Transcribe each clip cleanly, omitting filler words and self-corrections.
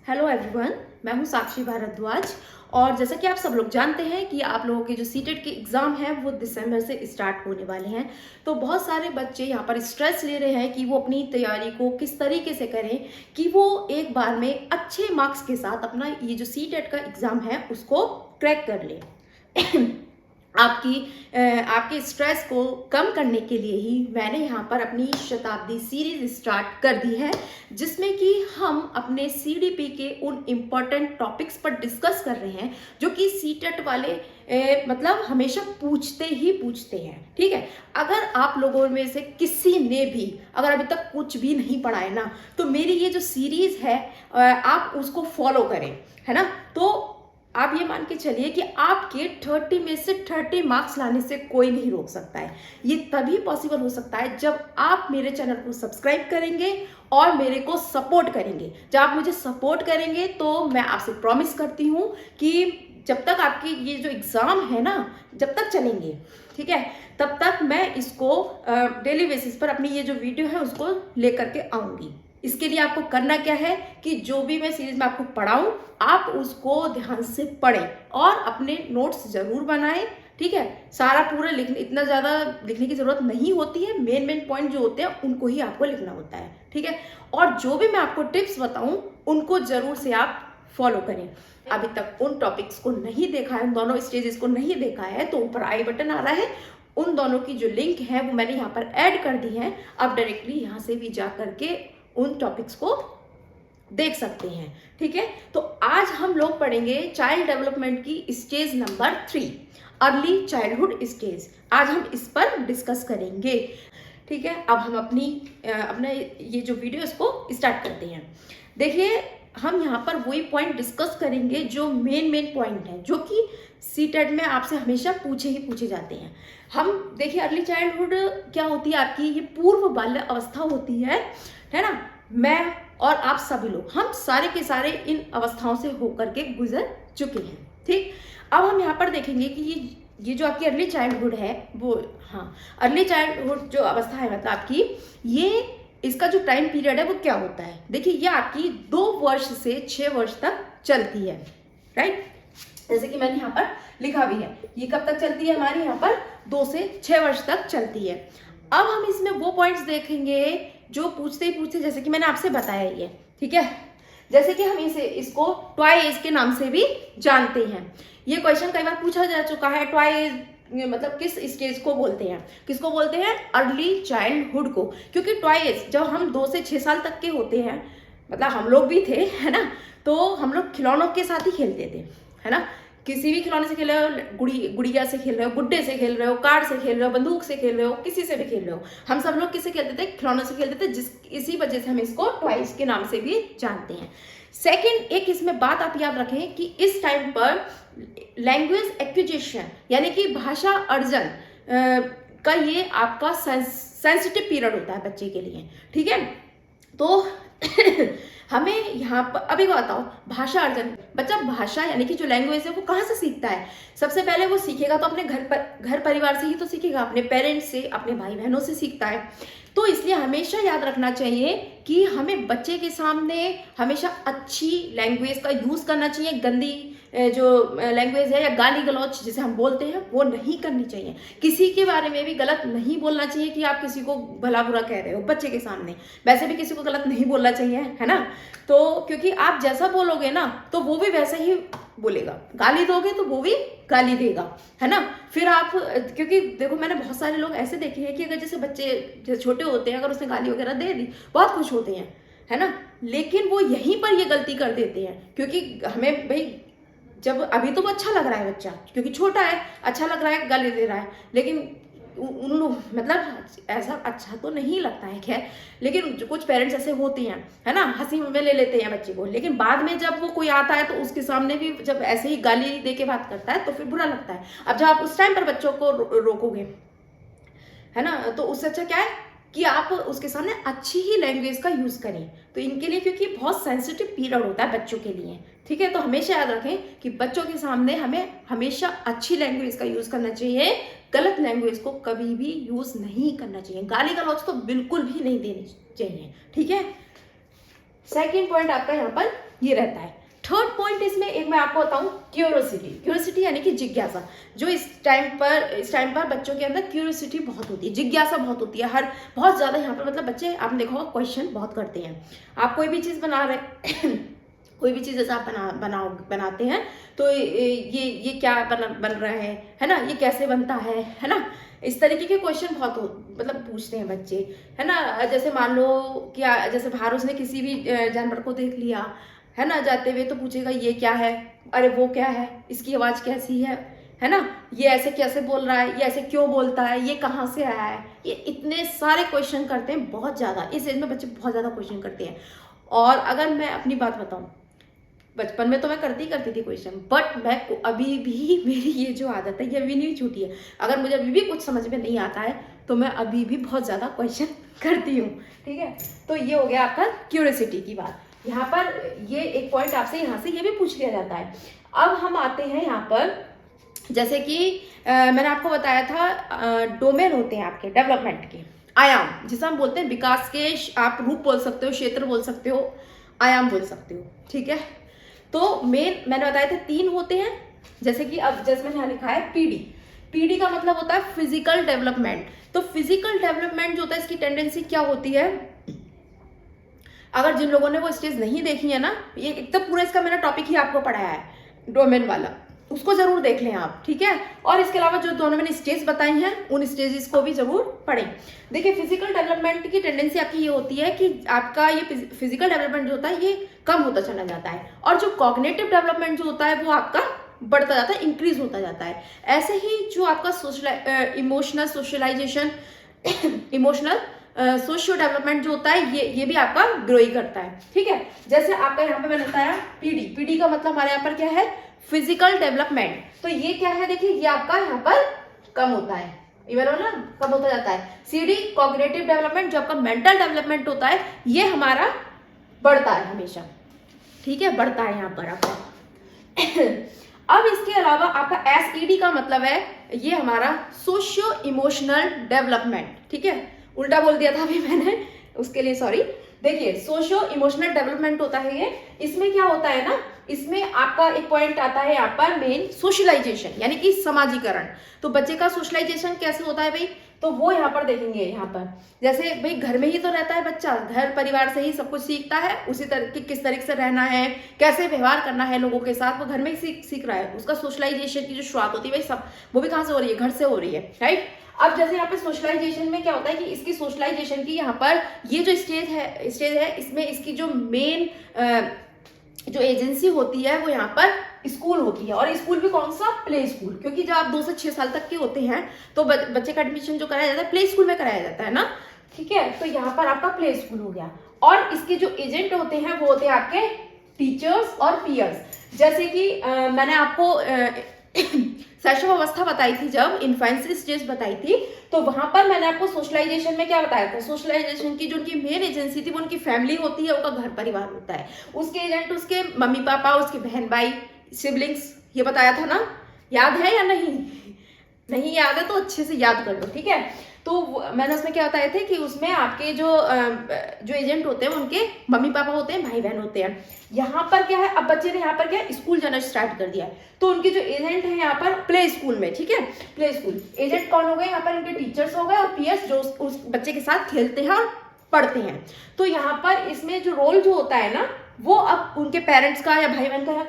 Hello everyone, मैं हूं साक्षी भारद्वाज। और जैसा कि आप सब लोग जानते हैं कि आप लोगों के जो सीटेट के एग्ज़ाम हैं वो दिसंबर से स्टार्ट होने वाले हैं। तो बहुत सारे बच्चे यहाँ पर स्ट्रेस ले रहे हैं कि वो अपनी तैयारी को किस तरीके से करें कि वो एक बार में अच्छे मार्क्स के साथ अपना ये जो सीटेट का एग्ज़ाम है उसको क्रैक कर लें। आपके स्ट्रेस को कम करने के लिए ही मैंने यहाँ पर अपनी शताब्दी सीरीज स्टार्ट कर दी है, जिसमें कि हम अपने सीडीपी के उन इम्पोर्टेंट टॉपिक्स पर डिस्कस कर रहे हैं जो कि सीटेट वाले मतलब हमेशा पूछते ही पूछते हैं। ठीक है, अगर आप लोगों में से किसी ने भी अगर अभी तक कुछ भी नहीं पढ़ा है ना, तो मेरी ये जो सीरीज है आप उसको फॉलो करें, है ना। तो आप ये मान के चलिए कि आपके 30 में से 30 मार्क्स लाने से कोई नहीं रोक सकता है। ये तभी पॉसिबल हो सकता है जब आप मेरे चैनल को सब्सक्राइब करेंगे और मेरे को सपोर्ट करेंगे। जब आप मुझे सपोर्ट करेंगे तो मैं आपसे प्रॉमिस करती हूँ कि जब तक आपकी ये जो एग्ज़ाम है ना, जब तक चलेंगे, ठीक है, तब तक मैं इसको डेली बेसिस पर अपनी ये जो वीडियो है उसको लेकर के आऊँगी। इसके लिए आपको करना क्या है कि जो भी मैं सीरीज में आपको पढ़ाऊं आप उसको ध्यान से पढ़ें और अपने नोट्स जरूर बनाएं। ठीक है, सारा पूरा लिखने इतना ज़्यादा लिखने की ज़रूरत नहीं होती है, मेन पॉइंट जो होते हैं उनको ही आपको लिखना होता है। ठीक है, और जो भी मैं आपको टिप्स बताऊं उनको जरूर से आप फॉलो करें। अभी तक उन टॉपिक्स को नहीं देखा है, उन दोनों स्टेजेस को नहीं देखा है, तो ऊपर आई बटन आ रहा है, उन दोनों की जो लिंक है वो मैंने यहाँ पर ऐड कर दी है। आप डायरेक्टली यहाँ से भी जा करके उन टॉपिक्स को देख सकते हैं। ठीक है, तो आज हम लोग पढ़ेंगे चाइल्ड डेवलपमेंट की stage number 3, early childhood stage. आज हम इस पर डिस्कस करेंगे। ठीक है, अब हम अपना ये जो वीडियो इसको स्टार्ट करते हैं। देखिए, हम यहाँ पर वही पॉइंट डिस्कस करेंगे जो मेन पॉइंट है, जो कि सीटेट में आपसे हमेशा पूछे जाते हैं। हम देखिए, अर्ली चाइल्डहुड क्या होती है, आपकी ये पूर्व बाल्य अवस्था होती है ना। मैं और आप सभी लोग, हम सारे के सारे इन अवस्थाओं से होकर के गुजर चुके हैं। ठीक, अब हम यहाँ पर देखेंगे कि ये जो आपकी अर्ली चाइल्डहुड है वो, हाँ, अर्ली चाइल्डहुड जो अवस्था है मतलब आपकी, ये इसका जो टाइम पीरियड है वो क्या होता है। देखिए, ये आपकी 2 वर्ष से 6 वर्ष तक चलती है, राइट। जैसे कि मैंने यहाँ पर लिखा भी है, ये कब तक चलती है हमारी, यहाँ पर 2 से 6 वर्ष तक चलती है। अब हम इसमें वो पॉइंट्स देखेंगे जो पूछते ही पूछते, जैसे कि मैंने आपसे बताया ये, ठीक है, जैसे कि हम इसको ट्वाई एज के नाम से भी जानते हैं। ये क्वेश्चन कई बार पूछा जा चुका है, ट्वाई एज मतलब किस स्टेज को बोलते हैं, किसको बोलते हैं, अर्ली चाइल्डहुड को। क्योंकि ट्वाई एज जब हम 2 से 6 साल तक के होते हैं, मतलब हम लोग भी थे, है ना, तो हम लोग खिलौनों के साथ ही खेलते थे, है ना। किसी भी खिलौने से खेल रहे हो, गुड़िया से खेल रहे हो, गुड्डे से खेल रहे हो, कार से खेल रहे हो, बंदूक से खेल रहे हो, किसी से भी खेल रहे हो, हम सब लोग किससे खेलते थे, खिलौनों से खेलते थे। इसी वजह से हम इसको ट्वाइस के नाम से भी जानते हैं। सेकंड, एक इसमें बात आप याद रखें कि इस टाइम पर लैंग्वेज एक्विजिशन यानी कि भाषा अर्जन का ये आपका सेंसिटिव पीरियड होता है बच्चे के लिए। ठीक है, तो हमें यहाँ पर अभी बताओ, भाषा अर्जन, बच्चा भाषा यानी कि जो लैंग्वेज है वो कहाँ से सीखता है। सबसे पहले वो सीखेगा तो अपने घर परिवार से ही तो सीखेगा, अपने पेरेंट्स से, अपने भाई बहनों से सीखता है। तो इसलिए हमेशा याद रखना चाहिए कि हमें बच्चे के सामने हमेशा अच्छी लैंग्वेज का यूज़ करना चाहिए। गंदी जो लैंग्वेज है या गाली गलौच जिसे हम बोलते हैं वो नहीं करनी चाहिए। किसी के बारे में भी गलत नहीं बोलना चाहिए कि आप किसी को भला बुरा कह रहे हो बच्चे के सामने। वैसे भी किसी को गलत नहीं बोलना चाहिए, है ना। तो क्योंकि आप जैसा बोलोगे ना तो वो भी वैसे ही बोलेगा, गाली दोगे तो वो भी गाली देगा, है ना। फिर आप, क्योंकि देखो मैंने बहुत सारे लोग ऐसे देखे हैं कि अगर जैसे बच्चे छोटे होते हैं, अगर उसने गाली वगैरह दे दी, बहुत खुश होते हैं, है ना, लेकिन वो यहीं पर ये गलती कर देते हैं। क्योंकि हमें भाई, जब अभी तो वो अच्छा लग रहा है बच्चा, क्योंकि छोटा है, अच्छा लग रहा है, गाली दे रहा है, लेकिन उन लोग मतलब ऐसा अच्छा तो नहीं लगता है, खैर। लेकिन कुछ पेरेंट्स ऐसे होते हैं, है ना, हंसी में ले लेते हैं बच्चे को, लेकिन बाद में जब वो कोई आता है तो उसके सामने भी जब ऐसे ही गाली दे के बात करता है तो फिर बुरा लगता है। अब जब आप उस टाइम पर बच्चों को रोकोगे, है ना, तो उससे अच्छा क्या है कि आप उसके सामने अच्छी ही लैंग्वेज का यूज़ करें। तो इनके लिए, क्योंकि बहुत सेंसिटिव पीरियड होता है बच्चों के लिए, ठीक है, तो हमेशा याद रखें कि बच्चों के सामने हमें हमेशा अच्छी लैंग्वेज का यूज़ करना चाहिए, गलत लैंग्वेज को कभी भी यूज़ नहीं करना चाहिए, गाली गलौज तो बिल्कुल भी नहीं देनी चाहिए। ठीक है, सेकेंड पॉइंट आपका यहाँ पर ये रहता है। थर्ड पॉइंट इसमें एक मैं आपको बताऊं, क्यूरियोसिटी। क्यूरियोसिटी यानी कि जिज्ञासा। जो इस टाइम पर बच्चों के अंदर क्यूरियोसिटी बहुत होती है, जिज्ञासा बहुत होती है, हर बहुत ज़्यादा यहाँ पर मतलब बच्चे आपने देखा होगा क्वेश्चन बहुत करते हैं। आप कोई भी चीज़ बना रहे कोई भी चीज़ जैसे आप बनाते हैं तो ये क्या बन रहा है ना, ये कैसे बनता है ना, इस तरीके के क्वेश्चन बहुत मतलब पूछते हैं बच्चे, है ना। जैसे मान लो कि जैसे बाहर उसने किसी भी जानवर को देख लिया, है ना, जाते हुए, तो पूछेगा ये क्या है, अरे वो क्या है, इसकी आवाज़ कैसी है ना, ये ऐसे कैसे बोल रहा है, ये ऐसे क्यों बोलता है, ये कहाँ से आया है, ये इतने सारे क्वेश्चन करते हैं बहुत ज़्यादा। इस एज में बच्चे बहुत ज़्यादा क्वेश्चन करते हैं। और अगर मैं अपनी बात बताऊँ, बचपन में तो मैं करती थी क्वेश्चन, बट मैं अभी भी मेरी ये जो आदत है ये अभी नहीं छूटी है। अगर मुझे अभी भी कुछ समझ में नहीं आता है तो मैं अभी भी बहुत ज़्यादा क्वेश्चन करती हूँ, ठीक है। तो ये हो गया आपका क्यूरियोसिटी की बात। यहाँ पर ये एक पॉइंट आपसे यहाँ से ये भी पूछ लिया जाता है। अब हम आते हैं यहाँ पर, जैसे कि मैंने आपको बताया था डोमेन होते हैं आपके डेवलपमेंट के, आयाम जिसे हम बोलते हैं विकास के, आप रूप बोल सकते हो, क्षेत्र बोल सकते हो, आयाम बोल सकते हो, ठीक है। तो मेन मैंने बताया था 3 होते हैं, जैसे कि अब जैसे मैंने यहाँ लिखा है पीडी। पीडी का मतलब होता है फिजिकल डेवलपमेंट। तो फिजिकल डेवलपमेंट जो होता है इसकी टेंडेंसी क्या होती है, अगर जिन लोगों ने वो स्टेज नहीं देखी है ना, ये एक तो पूरा इसका मैंने टॉपिक ही आपको पढ़ाया है डोमेन वाला, उसको जरूर देख लें आप, ठीक है। और इसके अलावा जो दोनों मैंने स्टेज बताई हैं उन स्टेजेस को भी जरूर पढ़ें। देखिए फिजिकल डेवलपमेंट की टेंडेंसी आपकी ये होती है कि आपका ये फिजिकल डेवलपमेंट जो होता है ये कम होता चला जाता है, और जो कॉग्निटिव डेवलपमेंट जो होता है वो आपका बढ़ता जाता है, इंक्रीज होता जाता है। ऐसे ही जो आपका emotional socialization emotional socio development जो होता है ये भी आपका ग्रो ही करता है, ठीक है। जैसे आपका यहाँ पे मैंने बताया पीडी। पीडी का मतलब हमारे यहाँ पर क्या है, फिजिकल डेवलपमेंट। तो ये क्या है, देखिए ये आपका यहाँ पर कम होता है, इवन हो ना, कम होता जाता है। सीडी कॉग्निटिव डेवलपमेंट, जो आपका मेंटल डेवलपमेंट होता है ये हमारा बढ़ता है हमेशा, ठीक है, बढ़ता है यहाँ पर आपका। अब इसके अलावा आपका एसईडी का मतलब है ये हमारा सोशियो इमोशनल डेवलपमेंट, ठीक है, उल्टा बोल दिया था अभी मैंने, उसके लिए सॉरी। देखिए सोशियो इमोशनल डेवलपमेंट होता है ये, इसमें क्या होता है ना, इसमें आपका एक पॉइंट आता है यहाँ पर मेन सोशलाइजेशन, यानी कि समाजीकरण। तो बच्चे का सोशलाइजेशन कैसे होता है भाई, तो वो यहाँ पर देखेंगे। यहाँ पर जैसे भाई घर में ही तो रहता है बच्चा, घर परिवार से ही सब कुछ सीखता है, उसी तरह की किस तरीके से रहना है, कैसे व्यवहार करना है लोगों के साथ, वो घर में ही सीख रहा है। उसका सोशलाइजेशन की जो शुरुआत होती है भाई सब वो भी कहाँ से हो रही है, घर से हो रही है, राइट। अब जैसे यहाँ पे सोशलाइजेशन में क्या होता है कि इसकी सोशलाइजेशन की यहाँ पर ये जो स्टेज है इसमें इसकी जो मेन जो एजेंसी होती है वो यहाँ पर स्कूल होती है। और स्कूल भी कौन सा, प्ले स्कूल, क्योंकि जब आप 2 से 6 साल तक के होते हैं तो बच्चे का एडमिशन जो कराया जाता है प्ले स्कूल में कराया जाता है ना, ठीक है। तो यहाँ पर आपका प्ले स्कूल हो गया। और इसके जो एजेंट होते हैं वो होते हैं आपके टीचर्स और पीयर्स। जैसे कि मैंने आपको शैशव अवस्था बताई थी, जब इन्फेंसी स्टेज बताई थी, तो वहां पर मैंने आपको सोशलाइजेशन में क्या बताया था, सोशलाइजेशन की जो उनकी मेन एजेंसी थी वो उनकी फैमिली होती है, उनका घर परिवार होता है, उसके एजेंट उसके मम्मी पापा, उसके बहन भाई, सिबलिंग्स, ये बताया था ना, याद है या नहीं? नहीं याद है तो अच्छे से याद कर लो, ठीक है। तो मैंने उसमें क्या बताए थे कि उसमें आपके जो एजेंट होते हैं उनके मम्मी पापा होते हैं, भाई बहन होते हैं। यहाँ पर क्या है, अब बच्चे ने यहाँ पर क्या स्कूल जाना स्टार्ट कर दिया है, तो उनके जो एजेंट है यहाँ पर प्ले स्कूल में, ठीक है, प्ले स्कूल एजेंट कौन हो गए, यहाँ पर उनके टीचर्स हो गए और पीएस जो उस बच्चे के साथ खेलते हैं और पढ़ते हैं। तो यहाँ पर इसमें जो रोल जो होता है ना वो अब उनके पेरेंट्स का या भाई बहन का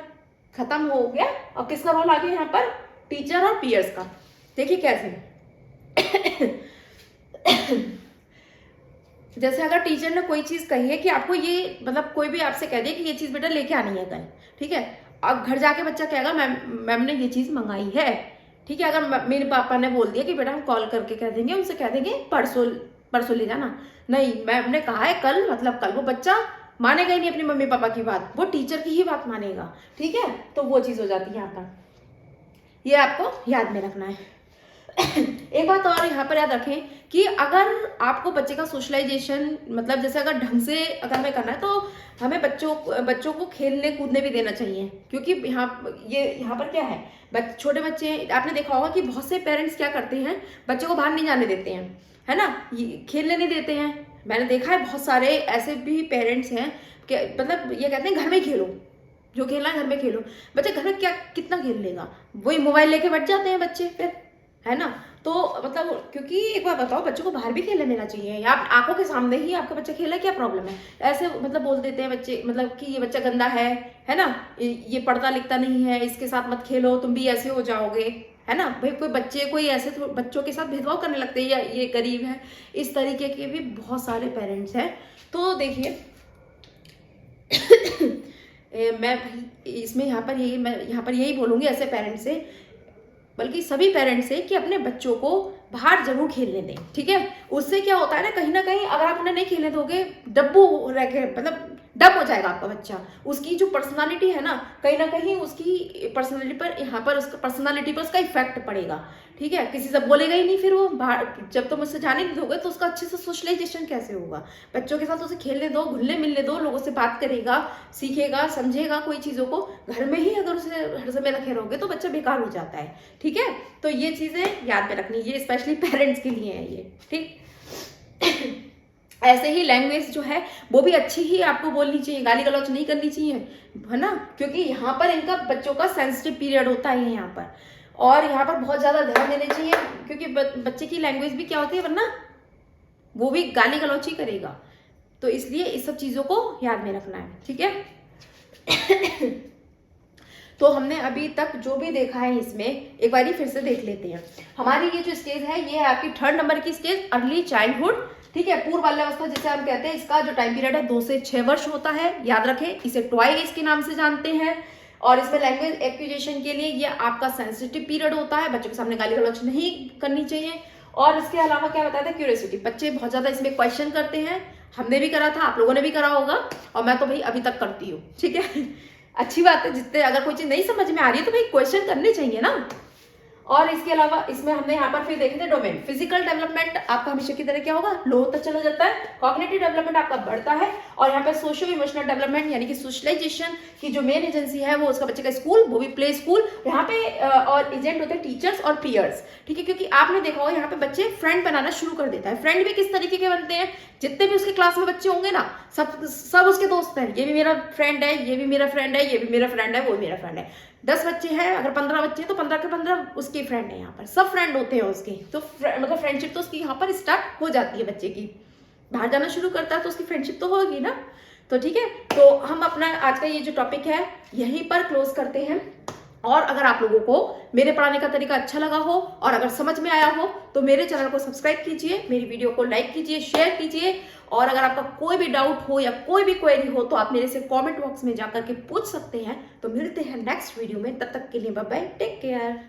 खत्म हो गया, और किसका रोल आ गया यहाँ पर, टीचर और पीयर्स का। देखिए कैसे जैसे अगर टीचर ने कोई चीज कही है कि आपको ये मतलब कोई भी आपसे कह दे कि ये चीज बेटा लेके आनी है कल, ठीक है, अब घर जाके बच्चा कहेगा मैम ने ये चीज मंगाई है, ठीक है। अगर मेरे पापा ने बोल दिया कि बेटा हम कॉल करके कह देंगे, उनसे कह देंगे परसों ले जाना, नहीं मैम ने कहा है कल, मतलब कल, वो बच्चा मानेगा ही नहीं अपनी मम्मी पापा की बात, वो टीचर की ही बात मानेगा, ठीक है। तो वो चीज हो जाती है यहाँ पर, ये आपको याद में रखना है। एक बात और यहाँ पर याद रखें कि अगर आपको बच्चे का सोशलाइजेशन मतलब जैसे अगर ढंग से अगर हमें करना है तो हमें बच्चों को खेलने कूदने भी देना चाहिए, क्योंकि यहाँ पर क्या है, छोटे बच्चे, आपने देखा होगा कि बहुत से पेरेंट्स क्या करते हैं, बच्चों को बाहर नहीं जाने देते हैं, है ना, खेलने नहीं देते हैं। मैंने देखा है बहुत सारे ऐसे भी पेरेंट्स हैं कि मतलब ये कहते हैं घर में ही खेलो, जो खेलना है घर में खेलो। बच्चे घर में क्या कितना खेल लेगा, वही मोबाइल लेके बैठ जाते हैं बच्चे फिर, है ना। तो मतलब क्योंकि एक बार बताओ, बच्चों को बाहर भी खेलने देना चाहिए, या आप आंखों के सामने ही आपका बच्चा खेला, क्या प्रॉब्लम है। ऐसे मतलब बोल देते हैं बच्चे, मतलब कि ये बच्चा गंदा है ना, ये पढ़ता लिखता नहीं है, इसके साथ मत खेलो, तुम भी ऐसे हो जाओगे, है ना। भाई कोई बच्चे कोई ऐसे बच्चों के साथ भेदभाव करने लगते हैं, या ये गरीब है, इस तरीके के भी बहुत सारे पेरेंट्स हैं। तो देखिए मैं इसमें यहाँ पर यही बोलूँगी ऐसे पेरेंट्स से, बल्कि सभी पेरेंट्स से, कि अपने बच्चों को बाहर जरूर खेलने दें, ठीक है। उससे क्या होता है ना कहीं अगर आप उन्हें नहीं खेलने दोगे, डब्बू रह के मतलब डब हो जाएगा आपका बच्चा। उसकी जो पर्सनालिटी है ना कहीं उसकी पर्सनालिटी पर, यहाँ पर उसका पर्सनालिटी पर उसका इफेक्ट पड़ेगा, ठीक है। किसी से बोलेगा ही नहीं फिर वो बाहर, जब तुम उससे जाने नहीं दोगे तो उसका अच्छे से सोशलाइजेशन कैसे होगा। बच्चों के साथ उसे खेलने दो, घुलने मिलने दो, लोगों से बात करेगा, सीखेगा, समझेगा कोई चीज़ों को। घर में ही अगर उसे हर समय रखे रहोगे तो बच्चा बेकार हो जाता है, ठीक है। तो ये चीज़ें याद में रखनी, ये स्पेशली पेरेंट्स के लिए है ये, ठीक। ऐसे ही लैंग्वेज जो है वो भी अच्छी ही आपको बोलनी चाहिए, गाली गलौज नहीं करनी चाहिए, है ना। क्योंकि यहाँ पर इनका बच्चों का सेंसिटिव पीरियड होता है यहाँ पर, और यहाँ पर बहुत ज़्यादा ध्यान देना चाहिए, क्योंकि बच्चे की लैंग्वेज भी क्या होती है, वरना वो भी गाली गलौज ही करेगा। तो इसलिए इस सब चीज़ों को याद में रखना है, ठीक है। तो हमने अभी तक जो भी देखा है इसमें एक बार फिर से देख लेते हैं। हमारी ये जो स्टेज है ये है आपकी 3rd नंबर की स्टेज, अर्ली चाइल्डहुड, ठीक है। पूर्व बाल्यावस्था जिसे हम कहते हैं, इसका जो टाइम पीरियड है 2 से 6 वर्ष होता है, याद रखें। इसे टॉय एज के नाम से जानते हैं। और इसमें लैंग्वेज एक्विजिशन के लिए ये आपका सेंसिटिव पीरियड होता है, बच्चों के सामने गाली गलौज नहीं करनी चाहिए। और इसके अलावा क्या बताया था, क्यूरियोसिटी, बच्चे बहुत ज्यादा इसमें क्वेश्चन करते हैं, हमने भी करा था, आप लोगों ने भी करा होगा, और मैं तो भाई अभी तक करती हूँ, ठीक है। अच्छी बात है, जितने अगर कोई चीज नहीं समझ में आ रही है तो भाई क्वेश्चन करने चाहिए ना। और इसके अलावा इसमें हमने यहाँ पर फिर देखे थे डोमेन, फिजिकल डेवलपमेंट आपका हमेशा की तरह क्या होगा, लो तक चला जाता है। कॉग्निटिव डेवलपमेंट आपका बढ़ता है। और यहाँ पे सोशो इमोशनल डेवलपमेंट यानी कि सोशलाइजेशन की जो मेन एजेंसी है वो उसका बच्चे का स्कूल, वो भी प्ले स्कूल। यहाँ पे और एजेंट होते हैं टीचर्स और पीयर्स, ठीक है। क्योंकि आपने देखा होगा यहाँ पे बच्चे फ्रेंड बनाना शुरू कर देता है। फ्रेंड भी किस तरीके के बनते हैं, जितने भी उसके क्लास में बच्चे होंगे ना, सब उसके दोस्त हैं। ये भी मेरा फ्रेंड है, ये भी मेरा फ्रेंड है, ये भी मेरा फ्रेंड है, वो भी मेरा फ्रेंड है। 10 बच्चे हैं, अगर 15 बच्चे हैं तो 15 के 15 उसके फ्रेंड है, यहाँ पर सब फ्रेंड होते हैं उसके। तो मतलब फ्रेंडशिप तो उसकी यहाँ पर स्टार्ट हो जाती है। बच्चे की बाहर जाना शुरू करता है तो उसकी फ्रेंडशिप तो होगी ना। तो ठीक है, तो हम अपना आज का ये जो टॉपिक है यहीं पर क्लोज करते हैं। और अगर आप लोगों को मेरे पढ़ाने का तरीका अच्छा लगा हो और अगर समझ में आया हो तो मेरे चैनल को सब्सक्राइब कीजिए, मेरी वीडियो को लाइक कीजिए, शेयर कीजिए। और अगर आपका कोई भी डाउट हो या कोई भी क्वेरी हो तो आप मेरे से कमेंट बॉक्स में जाकर के पूछ सकते हैं। तो मिलते हैं नेक्स्ट वीडियो में, तब तक के लिए बाय बाय, टेक केयर।